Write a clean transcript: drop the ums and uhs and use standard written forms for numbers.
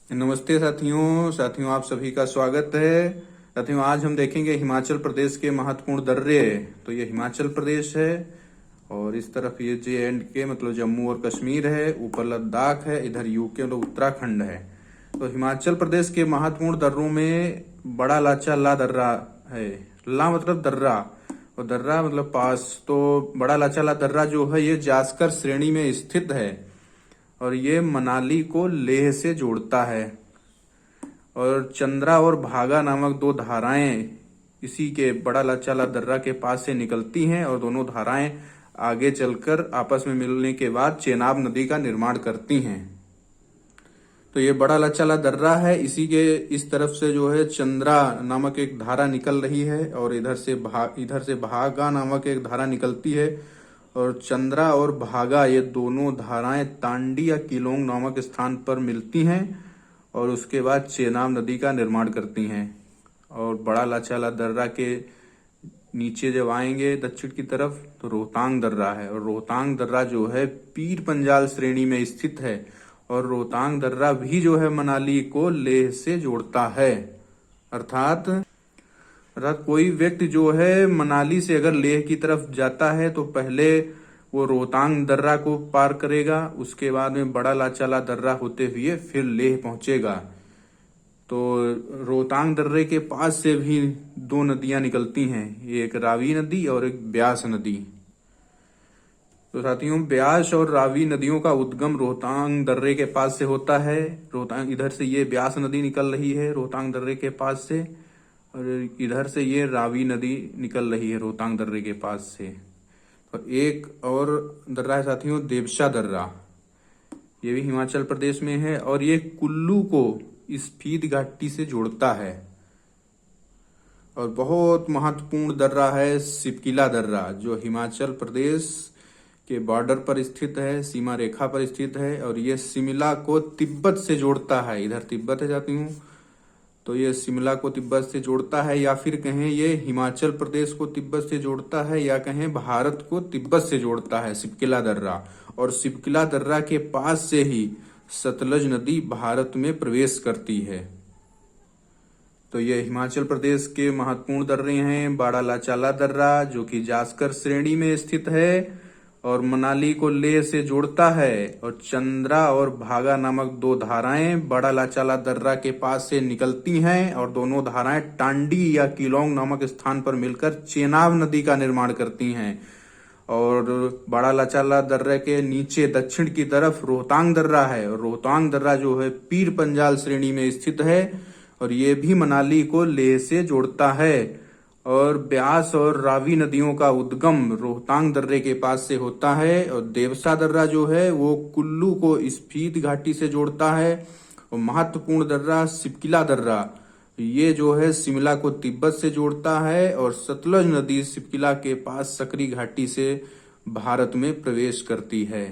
नमस्ते साथियों आप सभी का स्वागत है। साथियों, आज हम देखेंगे हिमाचल प्रदेश के महत्वपूर्ण दर्रे। तो ये हिमाचल प्रदेश है और इस तरफ ये JNK मतलब जम्मू और कश्मीर है, ऊपर लद्दाख है, इधर यूके मतलब उत्तराखंड है। तो हिमाचल प्रदेश के महत्वपूर्ण दर्रों में बड़ा लाचा ला दर्रा है। ला मतलब दर्रा और दर्रा मतलब पास। तो बड़ा लाचा ला दर्रा जो है ये जास्कर श्रेणी में स्थित है और ये मनाली को लेह से जोड़ता है। और चंद्रा और भागा नामक दो धाराएं इसी के बड़ा लाचाला दर्रा के पास से निकलती हैं और दोनों धाराएं आगे चलकर आपस में मिलने के बाद चेनाब नदी का निर्माण करती हैं। तो ये बड़ा लाचाला दर्रा है, इसी के इस तरफ से जो है चंद्रा नामक एक धारा निकल रही है और इधर से भागा नामक एक धारा निकलती है। और चंद्रा और भागा ये दोनों धाराएं तांडी या किलोंग नामक स्थान पर मिलती हैं और उसके बाद चेनाब नदी का निर्माण करती हैं। और बड़ा लाचाला दर्रा के नीचे जब आएंगे दक्षिण की तरफ तो रोहतांग दर्रा है और रोहतांग दर्रा जो है पीर पंजाल श्रेणी में स्थित है। और रोहतांग दर्रा भी जो है मनाली को लेह से जोड़ता है। अर्थात कोई व्यक्ति जो है मनाली से अगर लेह की तरफ जाता है तो पहले वो रोहतांग दर्रा को पार करेगा, उसके बाद में बड़ा लाचाला दर्रा होते हुए फिर लेह पहुंचेगा। तो रोहतांग दर्रे के पास से भी दो नदियां निकलती हैं, एक रावी नदी और एक ब्यास नदी। तो साथियों, ब्यास और रावी नदियों का उद्गम रोहतांग दर्रे के पास से होता है। रोहतांग इधर से ये ब्यास नदी निकल रही है रोहतांग दर्रे के पास से और इधर से ये रावी नदी निकल रही है रोहतांग दर्रे के पास से। तो एक और दर्रा है साथियों, देवसा दर्रा। ये भी हिमाचल प्रदेश में है और ये कुल्लू को स्पीति घाटी से जोड़ता है। और बहुत महत्वपूर्ण दर्रा है सिपकिला दर्रा, जो हिमाचल प्रदेश के बॉर्डर पर स्थित है, सीमा रेखा पर स्थित है। और ये शिमला को तिब्बत से जोड़ता है। इधर तिब्बत है साथियों, तो ये शिमला को तिब्बत से जोड़ता है, या फिर कहें ये हिमाचल प्रदेश को तिब्बत से जोड़ता है, या कहें भारत को तिब्बत से जोड़ता है सिपकिला दर्रा। और सिपकिला दर्रा के पास से ही सतलज नदी भारत में प्रवेश करती है। तो ये हिमाचल प्रदेश के महत्वपूर्ण दर्रे हैं। बड़ा लाचाला दर्रा जो कि जास्कर श्रेणी में स्थित है और मनाली को लेह से जोड़ता है। और चंद्रा और भागा नामक दो धाराएं बड़ा लाचाला दर्रा के पास से निकलती हैं और दोनों धाराएं टांडी या किलोंग नामक स्थान पर मिलकर चेनाब नदी का निर्माण करती हैं। और बड़ा लाचाला दर्रे के नीचे दक्षिण की तरफ रोहतांग दर्रा है और रोहतांग दर्रा जो है पीर पंजाल श्रेणी में स्थित है और ये भी मनाली को लेह से जोड़ता है। और ब्यास और रावी नदियों का उद्गम रोहतांग दर्रे के पास से होता है। और देवसा दर्रा जो है वो कुल्लू को स्पीति घाटी से जोड़ता है। और महत्वपूर्ण दर्रा सिपकिला दर्रा ये जो है शिमला को तिब्बत से जोड़ता है और सतलज नदी सिपकिला के पास सकरी घाटी से भारत में प्रवेश करती है।